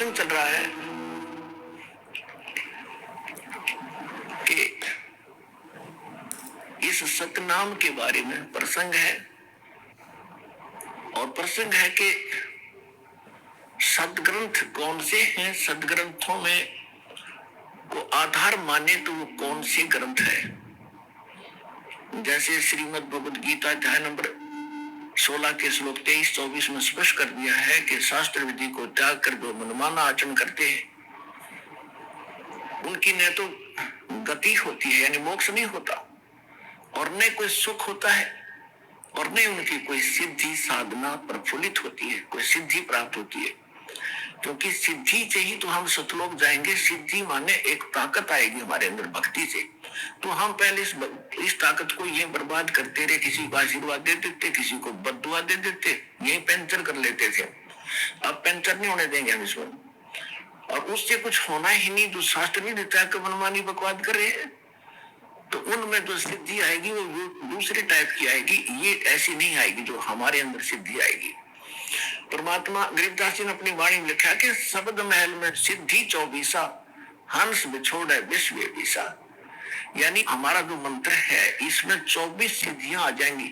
प्रसंग चल रहा है कि इस सतनाम के बारे में प्रसंग है, और प्रसंग है कि सदग्रंथ कौन से हैं, सदग्रंथों में को आधार माने तो वो कौन से ग्रंथ है। जैसे श्रीमद् भगवद गीता अध्याय नंबर 16 के श्लोक 23-24 में स्पष्ट कर दिया है कि शास्त्र विधि को त्याग कर जो मनमाना आचरण करते हैं उनकी न तो गति होती है यानी मोक्ष नहीं होता, और न कोई सुख होता है, और न उनकी कोई सिद्धि साधना प्रफुल्लित होती है, कोई सिद्धि प्राप्त होती है। क्योंकि सिद्धि से ही तो हम सतलोक जाएंगे। सिद्धि माने एक ताकत आएगी हमारे अंदर भक्ति से। तो हम पहले इस ताकत को ये बर्बाद करते रहे, किसी को आशीर्वाद दे देते, किसी को बद्दुआ दे देते, यही पैंचर कर लेते थे। अब पैंचर नहीं होने देंगे हम इसमें, और उससे कुछ होना ही नहीं। जो शास्त्र नहीं देता कि मनमानी बकवाद कर रहे हैं, तो उनमें जो सिद्धि आएगी वो दूसरे टाइप की आएगी, ये ऐसी नहीं आएगी जो हमारे अंदर सिद्धि आएगी। परमात्मा गरीबदास जी ने अपनी वाणी में लिखा कि शब्द महल में सिद्धि 24 हंस बिछोड़े विश्व विसा। यानी हमारा जो मंत्र है इसमें 24 सिद्धियां आ जाएंगी,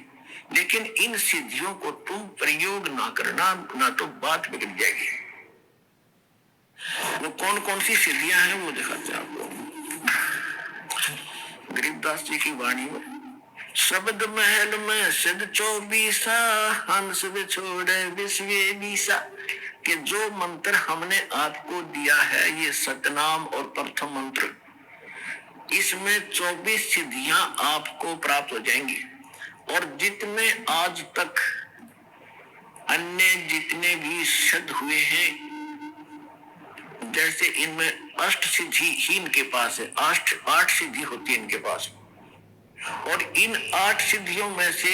लेकिन इन सिद्धियों को तुम प्रयोग ना करना, ना तो बात बिगड़ जाएगी। वो कौन कौन सी सिद्धियां हैं वो दिखाते हैं आपको गरीबदास जी की वाणी में। शब्द महल में सिद्ध 24 हंस बिछोड़े विश्व विसा, कि जो मंत्र हमने आपको दिया है ये सतनाम और प्रथम मंत्र, इसमें 24 सिद्धियां आपको प्राप्त हो जाएंगी। और जितने आज तक अन्य जितने भी सिद्ध हुए हैं, जैसे इनमें अष्ट सिद्धि ही इनके पास है, 8 सिद्धि होती है इनके पास, और इन 8 सिद्धियों में से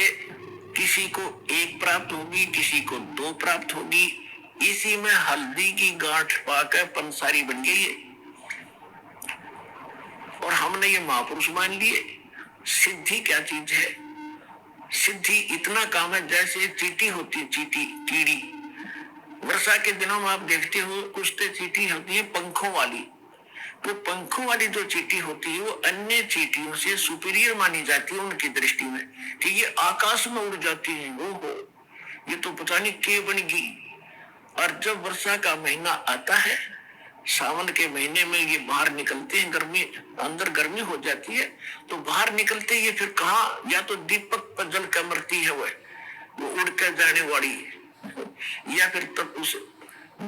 किसी को 1 प्राप्त होगी, किसी को 2 प्राप्त होगी। इसी में हल्दी की गांठ पाकर पंसारी बन गई है, और हमने ये महापुरुष मान लिए। सिद्धि क्या चीज है? सिद्धि इतना काम है जैसे चींटी होती है, चींटी कीड़ी। वर्षा के दिनों में आप देखते हो कुछ तो चींटी होती है पंखों वाली, तो पंखों वाली जो चींटी होती है वो अन्य चींटियों से सुपीरियर मानी जाती है उनकी दृष्टि में, कि ये आकाश में उड़ जाती है, ओहो ये तो पता नहीं क्या बन गई। और जब वर्षा का महीना आता है, सावन के महीने में ये बाहर निकलते हैं, गर्मी अंदर गर्मी हो जाती है, तो बाहर निकलते ये फिर कहाँ, या तो दीपक पर जल कर मरती है वो उड़ कर जाने वाली, या फिर तब उस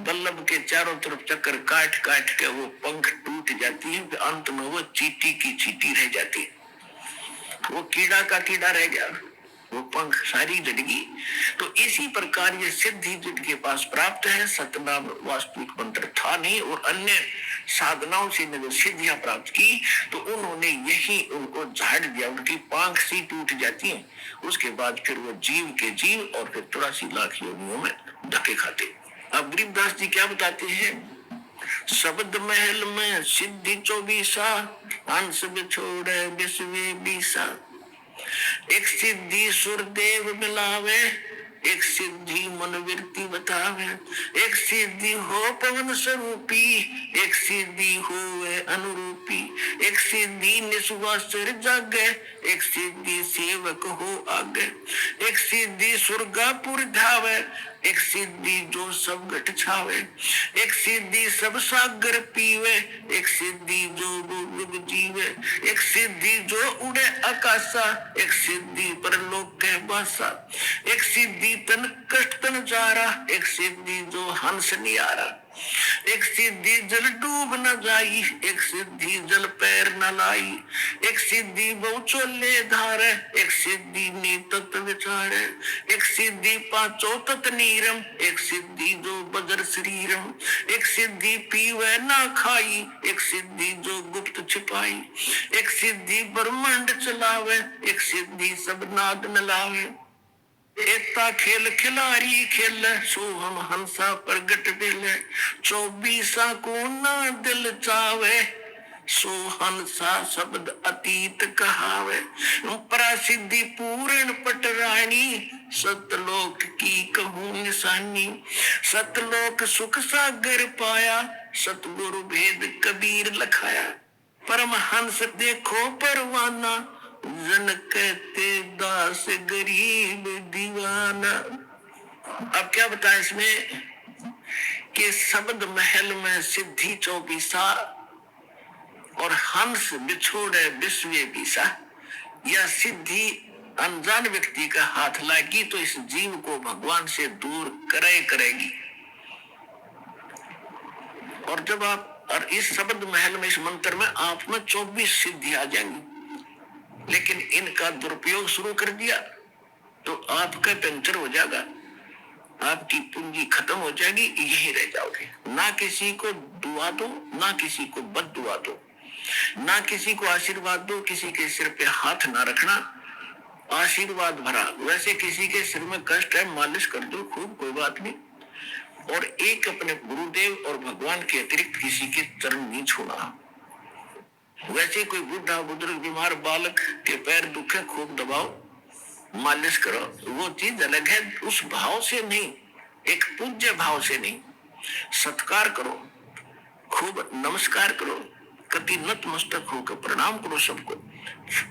बल्लभ के चारों तरफ चक्कर काट काट के वो पंख टूट जाती है, फिर अंत में वो चींटी की चींटी रह जाती है, वो कीड़ा का कीड़ा रह गया, वो पंख सारी जड़गी। तो इसी प्रकार ये सिद्धि जिनके पास प्राप्त है, सतनाम वास्तविक मंत्र था नहीं, और अन्य साधनाओं से जो सिद्धियां प्राप्त की तो उन्होंने यही उनको झाड़ दिया, उनकी पांख सी टूट जाती है। उसके बाद फिर वो जीव के जीव और फिर 83 लाख योनियों में धक्के खाते। अब गरीबदास जी क्या बताते हैं? शब्द महल में सिद्धि 24 हंस बिछोड़े विश्व विसा। एक सिद्धि सुरदेव मिलावे, एक सिद्धि मनोवृत्ति बतावे, एक सिद्धि हो पवन स्वरूपी, एक सिद्धि हो अनुरूपी, एक सिद्धि निस्वासर जागे, एक सिद्धि सेवक हो आगे, एक सिद्धि स्वर्गापुर धावे, एक सिद्धि जो सब घट छावे, एक सिद्धि सब सागर पीवे, एक सिद्धि जो युग जीवे, एक सिद्धि जो उड़े आकाशा, एक सिद्धि परलोक के बासा, एक सिद्धि तन कष्ट तन जारा, एक सिद्धि जो हंस नियारा, एक सिद्धि जल डूब न जाई, एक सिद्धि जल पैर न लाई, एक सिद्धि बहुचोले धारे, एक सिद्धि नीतत विचारे, एक सिद्धि पांचों तत नीरम, एक सिद्धि जो बजर शरीरम, एक सिद्धि पीवे ना खाई, एक सिद्धि जो गुप्त छिपाई, एक सिद्धि ब्रह्मांड चलावे, एक सिद्धि सब नाद न लावे, एकता खेल खिलारी खेल, सो हम हंसा प्रगट दिल, 24 को ना दिल चावे, सो हंसा शब्द अतीत कहावे, प्रसिद्धि पूर्ण पटरानी, सतलोक की कहूँ निशानी। सतलोक सुख सागर पाया, सतगुरु भेद कबीर लखाया। परमहंस देखो परवाना, जन कहते दास गरीब दीवाना। अब क्या बताएं इसमें कि शब्द महल में सिद्धि चौबीसा, और हंस बिछोड़े विश्व बीसा। यह सिद्धि अनजान व्यक्ति का हाथ लागी तो इस जीव को भगवान से दूर करेगी। और जब आप और इस शब्द महल में, इस मंत्र में आप में 24 सिद्धि आ जाएंगी, लेकिन इनका दुरुपयोग शुरू कर दिया तो आपका पंचर हो जाएगा, आपकी पूंजी खत्म हो जाएगी, यही रह जाओगे। ना किसी को दुआ दो, ना किसी को बद दुआ दो, ना किसी को आशीर्वाद दो, किसी के सिर पे हाथ ना रखना, आशीर्वाद भरा। वैसे किसी के सिर में कष्ट है, मालिश कर दो खूब, कोई बात नहीं। और एक अपने गुरुदेव और भगवान के अतिरिक्त किसी के चरण नहीं छूना। वैसे कोई बुढ़ा बुजुर्ग बीमार बालक के पैर दुखे, खूब दबाओ, मालिश करो, वो चीज अलग है। उस भाव से नहीं, एक पूज्य भाव से नहीं, सत्कार करो, खूब नमस्कार करो, कति नतमस्तक होकर प्रणाम करो सबको,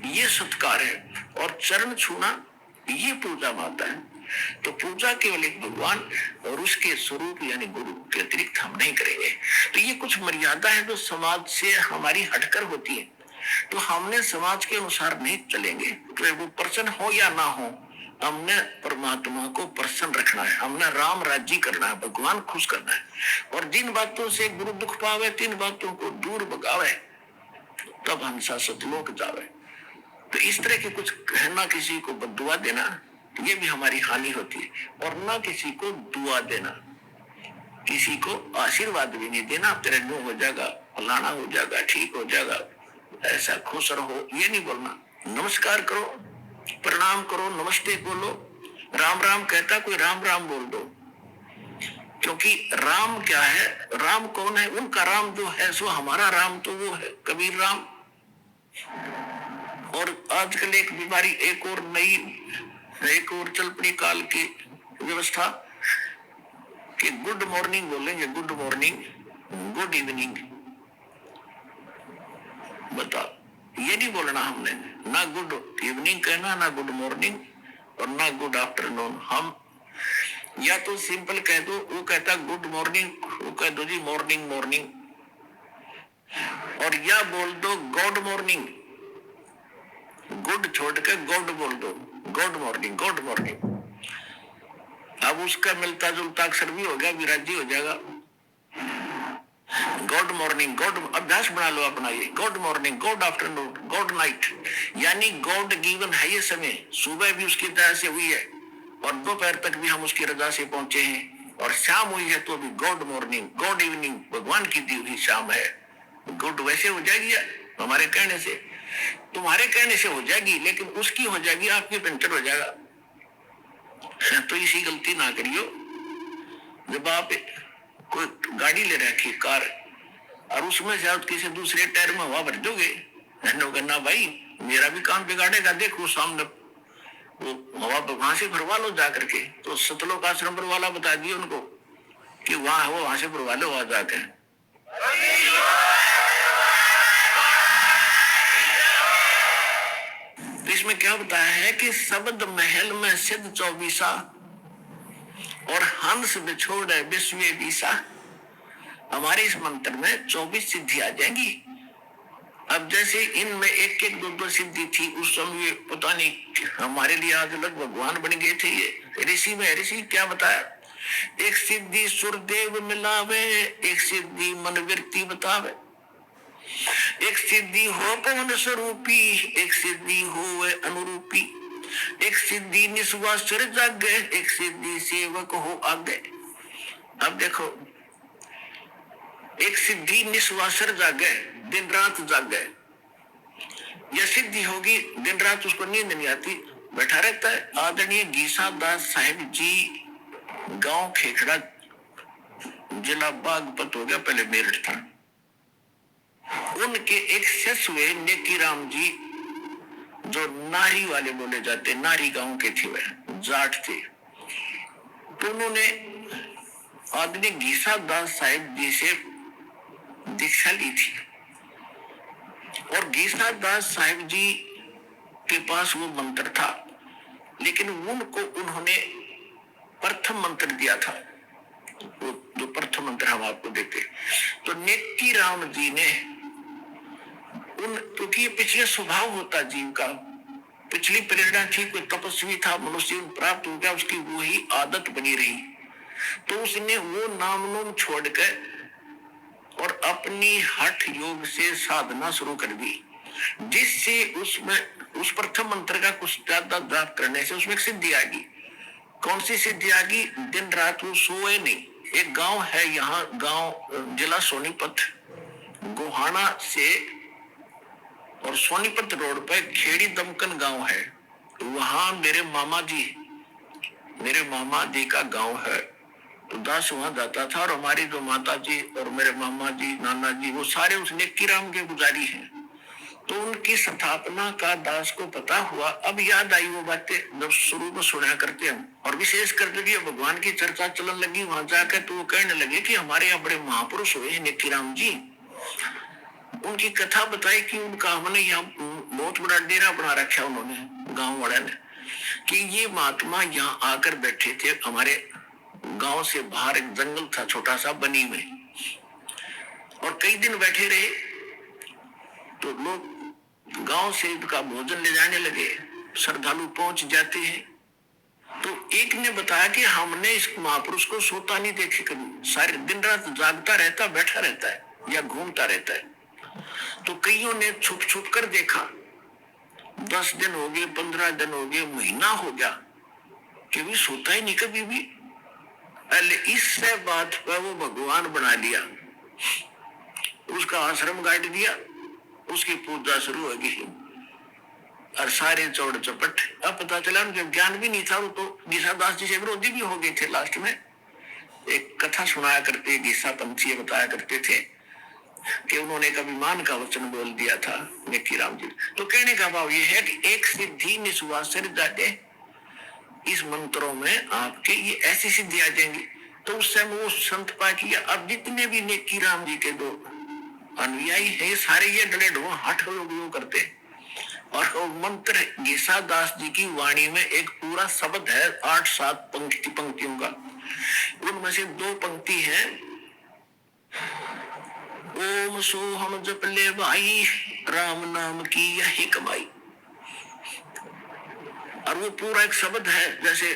ये सत्कार है। और चरण छूना ये पूजा माता है। तो पूजा केवल एक भगवान और उसके स्वरूप यानी गुरु के अतिरिक्त हम नहीं करेंगे। तो ये कुछ मर्यादा है जो समाज से हमारी हटकर होती है, तो हमने समाज के अनुसार नहीं चलेंगे। तो वो प्रसन्न हो या ना हो, हमने परमात्मा को प्रसन्न रखना है, हमने राम राज्य करना है, भगवान खुश करना है। और जिन बातों से गुरु दुख पावे, तीन बातों को दूर भगावे, तब हंसा सतलोक जावे। तो इस तरह के कुछ कहना, किसी को बद्दुआ देना, ये भी हमारी हानि होती है। और ना किसी को दुआ देना, किसी को आशीर्वाद भी नहीं देना, तेरे नो हो जाएगा, फलाना हो जाएगा, ठीक हो जाएगा, ऐसा खुश रहो, ये नहीं बोलना। नमस्कार करो, प्रणाम करो, नमस्ते बोलो, राम राम कहता कोई राम राम बोल दो। क्योंकि राम क्या है, राम कौन है? उनका राम जो है सो हमारा राम तो वो है कबीर राम। और आजकल एक बीमारी, एक और नई, एक और चल पड़ी काल की व्यवस्था कि गुड मॉर्निंग बोलेंगे, गुड मॉर्निंग, गुड इवनिंग। बताओ, ये नहीं बोलना हमने, ना गुड इवनिंग कहना, ना गुड मॉर्निंग और ना गुड आफ्टरनून। हम या तो सिंपल कह दो, वो कहता गुड मॉर्निंग, वो कह दो जी मॉर्निंग मॉर्निंग, और या बोल दो गॉड मॉर्निंग, गुड छोड़ के गॉड बोल दो, गॉड मॉर्निंग, गॉड मॉर्निंग। अब उसका मिलता जुलता अक्षर भी हो गया, विराजी हो जाएगा। गॉड मॉर्निंग, गॉड अभ्यास बना लो अपना, ये God morning, God afternoon, God night, यानी गॉड गिवन है ये समय। सुबह भी उसकी दया से हुई है और दोपहर तक भी हम उसकी रजा से पहुंचे हैं, और शाम हुई है तो भी गॉड मॉर्निंग, गॉड इवनिंग, भगवान की दी हुई शाम है। गुड वैसे हो जाएगी हमारे कहने से, तुम्हारे कहने से हो जाएगी, लेकिन उसकी हो जाएगी, आपकी पंचर हो जाएगा। तो इसी गलती ना करियो। जब आप कोई गाड़ी ले रखी कार, और उसमें से आप किसी दूसरे टायर में हवा भर दोगे, ना भाई मेरा भी काम बिगाड़ेगा, देखो सामने वो हवा वहां से भरवा लो जा करके। तो सतलोक आश्रम पर वाला बता दिए उनको कि वहां वो वहां से भरवा लो, वहां जाके। तो इसमें क्या बताया है कि शब्द महल में सिद्ध चौबीसा, और हंस बिछोड़े विश्व बीसा। हमारे इस मंत्र में 24 सिद्धि आ जाएंगी। अब जैसे इनमें एक एक दो दो सिद्धि थी उस समय, पता नहीं हमारे लिए आज अलग भगवान बन गए थे ये ऋषि में। ऋषि क्या बताया, एक सिद्धि सुरदेव मिलावे, एक सिद्धि मनवृत्ति बतावे, एक सिद्धि हो पवन स्वरूपी, एक सिद्धि हो अनुरूपी, एक सिद्धि निस्वा सिर जागे, एक सिद्धि सेवक हो आगे। अब देखो, एक सिद्धि निस्वासर जागे, दिन रात जागे, यह सिद्धि होगी, दिन रात उसको नींद नहीं आती, बैठा रहता है। आदरणीय गीसा दास साहिब जी, गांव खेखड़ा, जिला बागपत हो गया, पहले मेरठ था, उनके एक शिष्य हुए नेकी राम जी, जो नारी वाले बोले जाते, नारी गांव के थे, वह जाट थे। तो उन्होंने आदमी घीसा दास साहिब जी से दीक्षा ली थी, और घीसा दास साहिब जी के पास वो मंत्र था, लेकिन उनको उन्होंने प्रथम मंत्र दिया था, वो जो प्रथम मंत्र हम आपको देते। तो नेकी राम जी ने उन, क्योंकि ये पिछले स्वभाव होता जीव का, पिछली प्रेरणा थी, कोई तपस्वी था, मनुष्य प्राप्त हो गया, उसकी वो ही आदत बनी रही, तो उसने वो नाम नोम छोड़कर और अपनी हठ योग से साधना शुरू कर दी, जिससे उसमें उस प्रथम मंत्र का कुछ ज्यादा जाप करने से उसमें एक सिद्धि आ गई। कौन सी सिद्धि आ गई? दिन रात वो सोए नहीं। एक गांव है यहाँ, गांव जिला सोनीपत, गोहाना से और सोनीपत रोड पे खेड़ी दमकन गांव है, वहां मेरे मामा जी का गांव है। तो दास वहां जाता था, और हमारी जो माता जी और मेरे मामा जी, नाना जी, वो सारे उस नेकी राम के पुजारी हैं। तो उनकी स्थापना का दास को पता हुआ। अब याद आई वो बातें जब शुरू में सुना करते हम, और विशेष करके भी भगवान की चर्चा चलन लगी वहां जाकर, तो वो कहने लगे कि हमारे यहाँ बड़े महापुरुष हुए हैं नेकी राम जी। उनकी कथा बताई कि उनका हमने यहाँ बहुत बड़ा डेरा बना रखा उन्होंने, गांव वाले ने, कि ये महात्मा यहाँ आकर बैठे थे। हमारे गांव से बाहर एक जंगल था छोटा सा बनी में, और कई दिन बैठे रहे। तो लोग गांव से इनका भोजन ले जाने लगे, श्रद्धालु पहुंच जाते हैं। तो एक ने बताया कि हमने इस महापुरुष को सोता नहीं देखे कभी, सारे दिन रात जागता रहता, बैठा रहता है या घूमता रहता है। तो कईयों ने छुप छुप कर देखा, 10 दिन हो गए, 15 दिन हो गए, महीना हो गया, कि भी सोता ही नहीं कभी भी। पहले इससे बात पर वो भगवान बना लिया, उसका आश्रम गाड़ दिया, उसकी पूजा शुरू हो गई, और सारे चौड़ चपट। अब पता चला उनके ज्ञान भी नहीं था, वो तो गीसा दास जी से विरोधी भी हो गए थे। लास्ट में एक कथा सुनाया करते, गीसा पंथी बताया करते थे कि उन्होंने एक अभिमान का वचन बोल दिया था नेकी राम जी। तो कहने का भाव ये है कि एक सिद्धि निस्वासर जाते, इस मंत्रों में आपके ये ऐसी सिद्धि आ जाएंगी। तो उस समय वो संत पा किया। अब जितने भी नेकी राम जी के दो अनुयायी है, सारे ये डले ढो हठ योग करते। और वो मंत्र गीसा दास जी की वाणी में एक पूरा शब्द है, 8-7 पंक्तियों का। उनमें से 2 पंक्ति है, ओम सोहम जप ले भाई, राम नाम की यही कमाई। और वो पूरा एक शब्द है, जैसे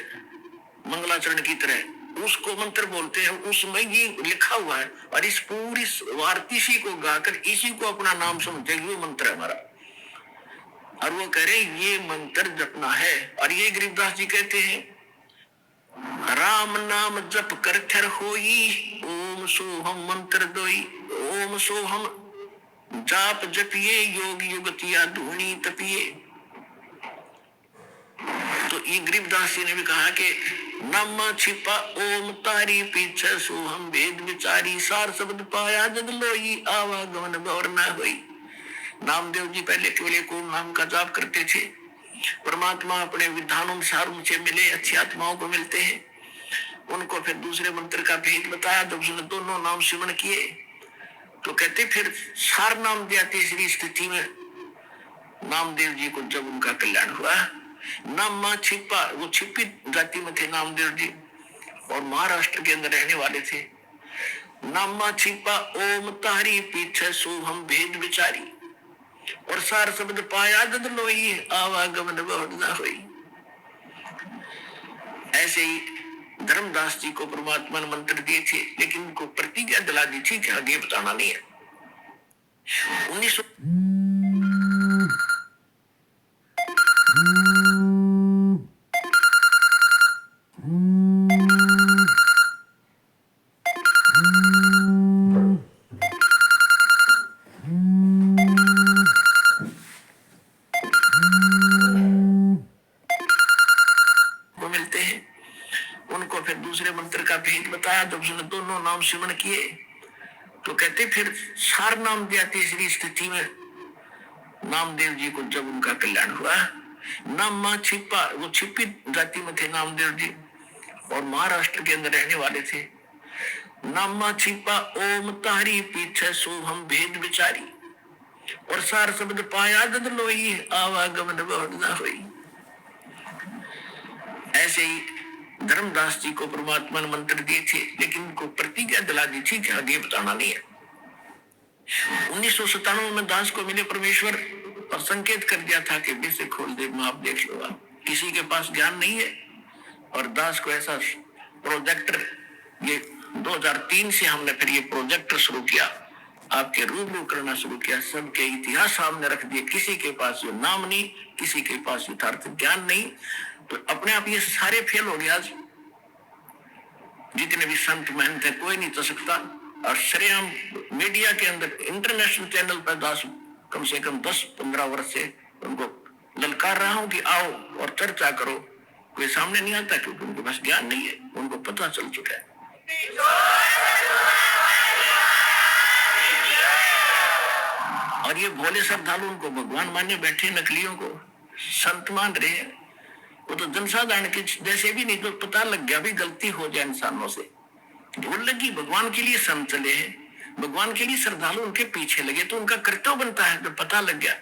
मंगलाचरण की तरह उसको मंत्र बोलते हैं, उसमें ये लिखा हुआ है। और इस पूरी वार्तिशी को गाकर इसी को अपना नाम समझे, ये मंत्र है हमारा। और वो कह रहे ये मंत्र जपना है। और ये गरीबदास जी कहते हैं, राम नाम जप कर थर होई, ओम सोहम मंत्र दोई। ओम सोहम जाप जपिए, योग युगतिया धूनी तपिए। तो ये गरीबदास जी ने भी कहा कि नामा छिपा ओम तारी, पीछे सोहम वेद विचारी, सार शब्द पाया जद लोई, आवागमन गौर न होई। नामदेव जी पहले केवल एक ओम नाम का जाप करते थे। परमात्मा अपने विधान अनुसार उनसे मिले, अच्छी आत्माओं को मिलते हैं। उनको फिर दूसरे मंत्र का भेद बताया, जब उसने दोनों नाम सिमरण किए तो कहते फिर सार नाम दिया। तीसरी स्थिति में नामदेव जी को जब उनका कल्याण हुआ, नामा छिपा, वो छिपी जाति में थे नामदेव जी, और महाराष्ट्र के अंदर रहने वाले थे। नामा छिपा ओम तारी, पीछे सोहम भेद विचारी, और सार शब्द पाया जद लोई, आवागमन बहुत न होई। ऐसे ही धर्मदास जी को परमात्मा ने मंत्र दिए थे, लेकिन उनको प्रतिज्ञा दिला दी थी कि आगे बताना नहीं है। 1900 मिलते हैं। उनको फिर दूसरे मंत्र का भेद बताया, जब उसने दोनों नाम सिमरण किए तो कहते फिर सार नाम दिया तीसरी स्थिति में नामदेव जी को जब उनका कल्याण हुआ। नामा छिपा, वो छिपी जाति में थे नामदेव जी और महाराष्ट्र के अंदर रहने वाले थे। नामा छिपा ओम तारी पीछे सोहम भेद विचारी और सार शब्द पाया दद लोई आवागमन बहुत ना हुई। ऐसे ही धर्मदास जी को परमात्मा ने मंत्र दिए थे, लेकिन उनको प्रतिज्ञा दिला दी थी कि आगे बताना नहीं है। 1997 में दास को मिले परमेश्वर और संकेत कर दिया था कि विषय खोल दे, आप देख लो। किसी के पास ज्ञान नहीं है और दास को ऐसा प्रोजेक्टर, ये 2003 से हमने फिर ये प्रोजेक्टर शुरू किया, आपके रूबरू करना शुरू किया, सबके इतिहास सामने रख दिए। किसी के पास ये नाम नहीं, किसी के पास यथार्थ ज्ञान नहीं, तो अपने आप ये सारे फेल हो गया। जितने भी संत महंत है कोई नहीं तो सकता। और श्रेयम मीडिया के अंदर इंटरनेशनल चैनल पर दास कम से कम 10-15 वर्ष से उनको ललकार रहा हूं कि आओ और चर्चा करो। कोई सामने नहीं आता क्योंकि उनके पास ज्ञान नहीं है, उनको पता चल चुका है। और ये भोले श्रद्धालु उनको भगवान माने बैठे, नकलियों को संत मान रहे हैं। वो तो जनसाधारण के जैसे भी नहीं, तो पता लग गया भी गलती हो जाए इंसानों से, भूल लगी। भगवान के लिए संत चले हैं, भगवान के लिए श्रद्धालु उनके पीछे लगे, तो उनका कर्तव्य बनता है। तो पता लग गया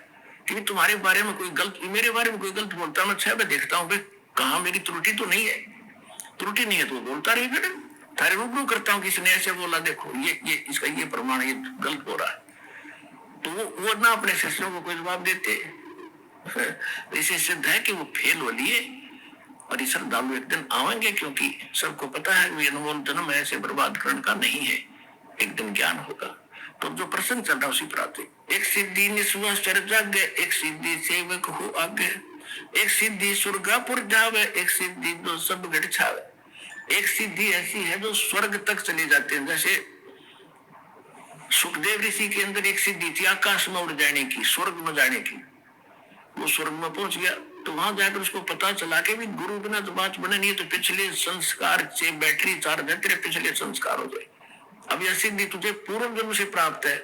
कि तुम्हारे बारे में कोई गलत, मेरे बारे में कोई गलत बोलता, मैं 6 बजे देखता हूँ कहाँ मेरी त्रुटि तो नहीं है। त्रुटि नहीं है तो बोलता रही, फिर तारे रूबरू करता हूँ, किसी ने ऐसे बोला, देखो ये इसका ये प्रमाण, ये गलत हो रहा है। तो वो ना अपने शिष्यों को कोई जवाब देते। इसे सिद्ध है कि वो फेल हो लिए और ये श्रद्धालु एक दिन आएंगे, क्योंकि सबको पता है कि अनमोल जन्म ऐसे बर्बाद करने का नहीं है, एक दिन ज्ञान होगा। तो जो प्रसंग चल रहा उसी पर आते, एक सिद्धि निस्वास चर्चा गए, एक सिद्धि सेवक हो आगे, एक सिद्धि स्वर्गापुर जावे, एक सिद्धि जो सब घट छावे। एक सिद्धि ऐसी है जो स्वर्ग तक चले जाते हैं। जैसे सुखदेव ऋषि के अंदर एक सिद्धि थी आकाश में उड़ जाने की, स्वर्ग में जाने की। वो स्वर्ग में पहुंच गया तो वहां जाकर उसको पता चला कि भी गुरु बिना तो बात बने नहीं, तो पिछले संस्कार से बैटरी चार्ज है, तेरे पिछले संस्कार हो जाए। अब यह सिद्धि तुझे पूर्व जन्म से प्राप्त है,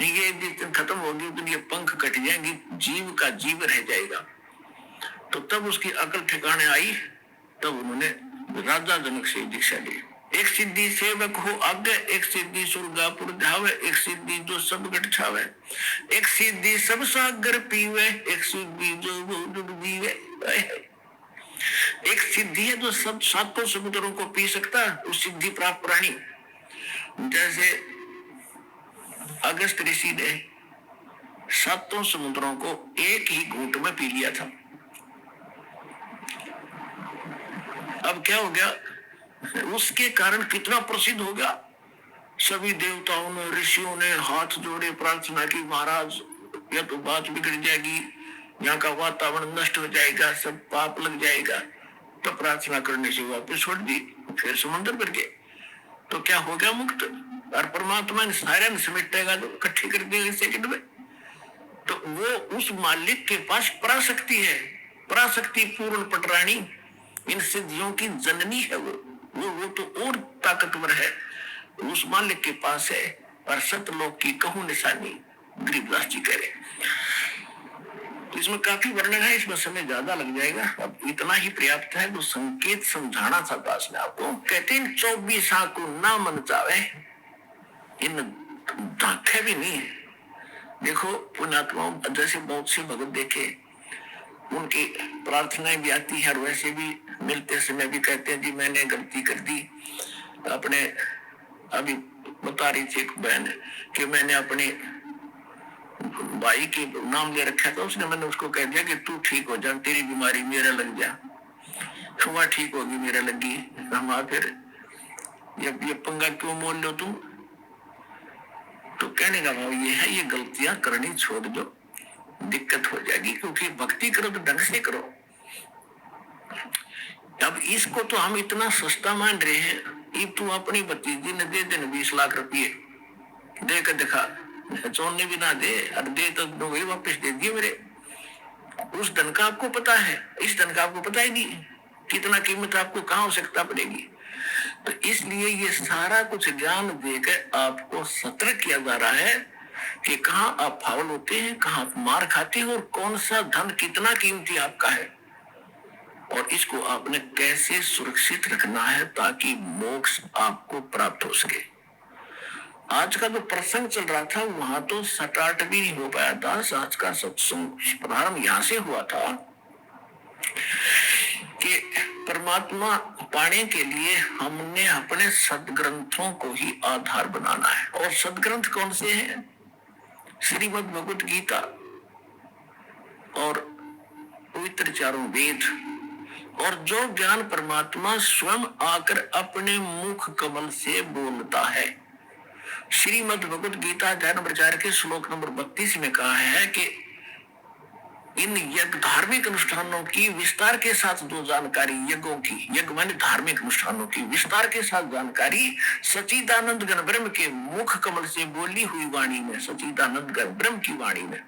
ये दिन खत्म होगी तो ये पंख कट जाएंगी, जीव का जीव रह जाएगा। तो तब उसकी अकल ठिकाने आई, तब उन्होंने राजा जनक से दीक्षा ली। एक सिद्धि सेवक हो आगे, एक सिद्धि स्वर्गापुर जावे, एक सिद्धि जो सब घट छावे, एक सिद्धि सब सागर पीवे, एक सिद्धि जो डूब जीवे। एक सिद्धि है जो सब 7 समुद्रों को पी सकता है, उस सिद्धि प्राप्त प्राणी। जैसे अगस्त ऋषि ने 7 समुद्रों को एक ही घूंट में पी लिया था। अब क्या हो गया, उसके कारण कितना प्रसिद्ध हो गया। सभी देवताओं ने, ऋषियों ने हाथ जोड़े, प्रार्थना की, महाराज या तो बात बिगड़ जाएगी, यहाँ का वातावरण नष्ट हो जाएगा, सब पाप लग जाएगा। तो प्रार्थना करने से वापस छोड़ दी, फिर समुद्र भर गए। तो क्या हो गया, मुक्त। और परमात्मा ने सारे समेटेगा तो इकट्ठे कर देगा सेकंड में। तो वो उस मालिक के पास पराशक्ति है, पराशक्ति पूर्ण पटरानी, इन सिद्धियों की जननी है। वो तो और ताकतवर है, उस मालिक के पास है। और सतलोक की कहूं निशानी, गरीबदास जी कह रहे। तो इसमें काफी वर्णन है, इसमें समय ज्यादा लग जाएगा, अब इतना ही पर्याप्त है। तो संकेत समझाना था दास ने आपको। कहते हैं 24 को ना मन चावे, इन दाखे भी नहीं है। देखो पुण्यात्माओं, जैसे बहुत से भगत देखे, उनकी प्रार्थनाएं भी आती है और वैसे भी मिलते समय भी कहते हैं जी मैंने गलती कर दी। अपने अभी बता रही थी एक बहन कि मैंने अपने भाई के नाम ले रखा था, उसने, मैंने उसको कह दिया कि तू ठीक हो जा, तेरी बीमारी मेरा लग जा, वह ठीक होगी मेरा लगी। हम फिर ये पंगा क्यों मोल लो तुम। तो कहने का भाव ये है, ये गलतियां करनी छोड़ दो, दिक्कत हो जाएगी। क्योंकि भक्ति करो तो ढंग से करो। अब इसको तो हम इतना सस्ता मान रहे हैं, ये तू अपनी भतीजी ने दे देने 20 लाख रुपये दे कर दिखा, चोरने भी ना दे, और दे तो वही वापस दे दिए मेरे। उस धन का आपको पता है, इस धन का आपको पता ही नहीं कितना कीमत आपको कहाँ आवश्यकता पड़ेगी। तो इसलिए ये सारा कुछ ज्ञान देकर आपको सतर्क किया जा रहा है कि कहाँ आप फाउल होते हैं, कहाँ आप मार खाते हैं और कौन सा धन कितना कीमती आपका है और इसको आपने कैसे सुरक्षित रखना है ताकि मोक्ष आपको प्राप्त हो सके। आज का जो प्रसंग चल रहा था वहां तो स्टार्ट भी नहीं हो पाया था। आज का सत्संग प्रारंभ यहां से हुआ था कि परमात्मा पाने के लिए हमने अपने सदग्रंथों को ही आधार बनाना है। और सदग्रंथ कौन से हैं? श्रीमद् भगवत गीता और पवित्र चारों वेद, और जो ज्ञान परमात्मा स्वयं आकर अपने मुख कमल से बोलता है। श्रीमद् भगवत गीता अध्याय नंबर 4 के श्लोक नंबर 32 में कहा है कि इन यज्ञ धार्मिक अनुष्ठानों की विस्तार के साथ जो जानकारी, यज्ञों की, यज्ञ माने धार्मिक अनुष्ठानों की विस्तार के साथ जानकारी सच्चिदानंद घन ब्रह्म के मुख कमल से बोली हुई वाणी में, सच्चिदानंद घन ब्रह्म की वाणी में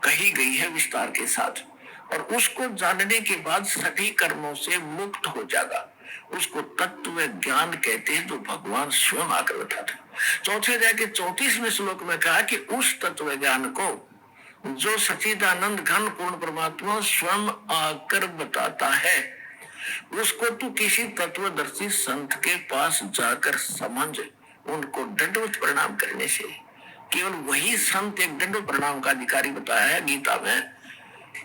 कही गई है विस्तार के साथ। और उसको जानने के बाद सभी कर्मों से मुक्त हो जाएगा। उसको तत्व ज्ञान कहते हैं जो भगवान स्वयं आकर बताते। चौथे जाके 34वें श्लोक में कहा कि उस तत्व ज्ञान को जो सच्चिदानंद घन पूर्ण परमात्मा स्वयं आकर बताता है, उसको तू किसी तत्वदर्शी संत के पास जाकर समझ, उनको दंडवत प्रणाम करने से। केवल वही संत एक दंडवत प्रणाम का अधिकारी बताया है गीता में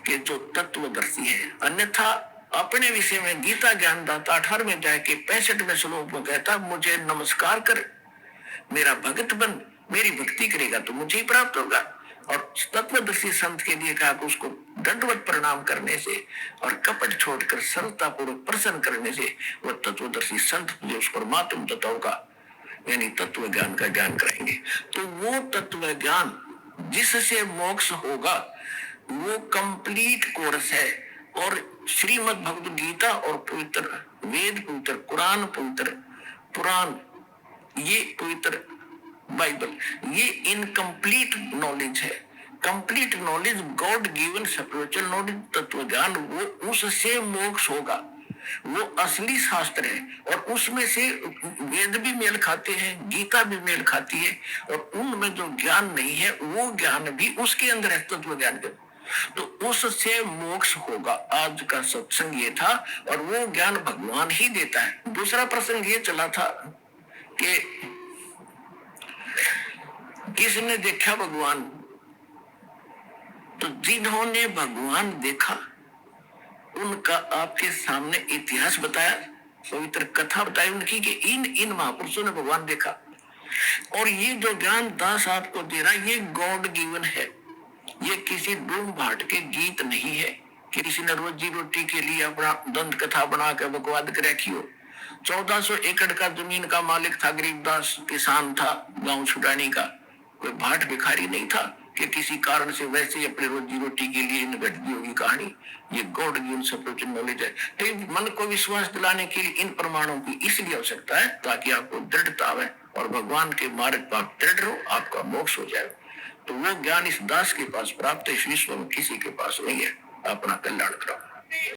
कि जो तत्वदर्शी है। अन्यथा अपने विषय में गीता ज्ञानदाता 18वें अध्याय के 65वें श्लोक में कहता, मुझे नमस्कार कर, मेरा भगत बन, मेरी भक्ति करेगा तो मुझे ही प्राप्त होगा। और तत्वदर्शी संत के लिए कहा कि उसको दंडवत प्रणाम करने से और कपट छोड़कर सरलता पूर्वक प्रसन्न करने से वह तत्वदर्शी संत तुझे उस परमात्म तत्व का यानी तत्व ज्ञान का ज्ञान कराएंगे। तो वो तत्व ज्ञान जिससे मोक्ष होगा वो कंप्लीट कोर्स है। और श्रीमद् भगवद गीता और पवित्र वेद, पवित्र कुरान, पवित्र पुराण, ये पवित्र बाइबल, ये इनकम्प्लीट नॉलेज है। Complete knowledge God given spiritual knowledge, तत्व ज्ञान, वो उससे मोक्ष होगा। वो असली शास्त्र है और उसमें से वेद भी मेल खाते हैं, गीता भी मेल खाती है, और उनमें जो ज्ञान नहीं है वो ज्ञान भी उसके अंदर है, तत्व ज्ञान के। तो उससे मोक्ष होगा। आज का सत्संग ये था और वो ज्ञान भगवान ही देता है। दूसरा प्रसंग ये चला था कि किसने देखा भगवान? तो जिन्होंने भगवान देखा उनका आपके सामने इतिहास बताया, पवित्र कथा बताई उनकी कि इन महापुरुषों ने भगवान देखा। और ये जो ज्ञान दास आपको दे रहा है ये गॉड गिवन है। ये किसी डूम भाट के गीत नहीं है कि किसी ने रोजी रोटी के लिए अपना दंत कथा बना कर बकवाद कर रखी हो। 1400 एकड़ का जमीन का मालिक था, गरीबदास किसान था, गांव छुड़ाने का, कोई भाट भिखारी नहीं था कि किसी कारण से वैसे ही अपने रोजी रोटी के लिए घट दी होगी कहानी। ये गॉड गिवन स्पिरिचुअल नॉलेज है। तो मन को विश्वास दिलाने के लिए इन प्रमाणों की इसलिए आवश्यकता है ताकि आपको दृढ़ता आवे और भगवान के मार्ग पर आप दृढ़ रहो, आपका मोक्ष हो जाए। तो वो ज्ञान इस दास के पास प्राप्त है, इस विश्व में किसी के पास नहीं है। अपना कल्याण करो।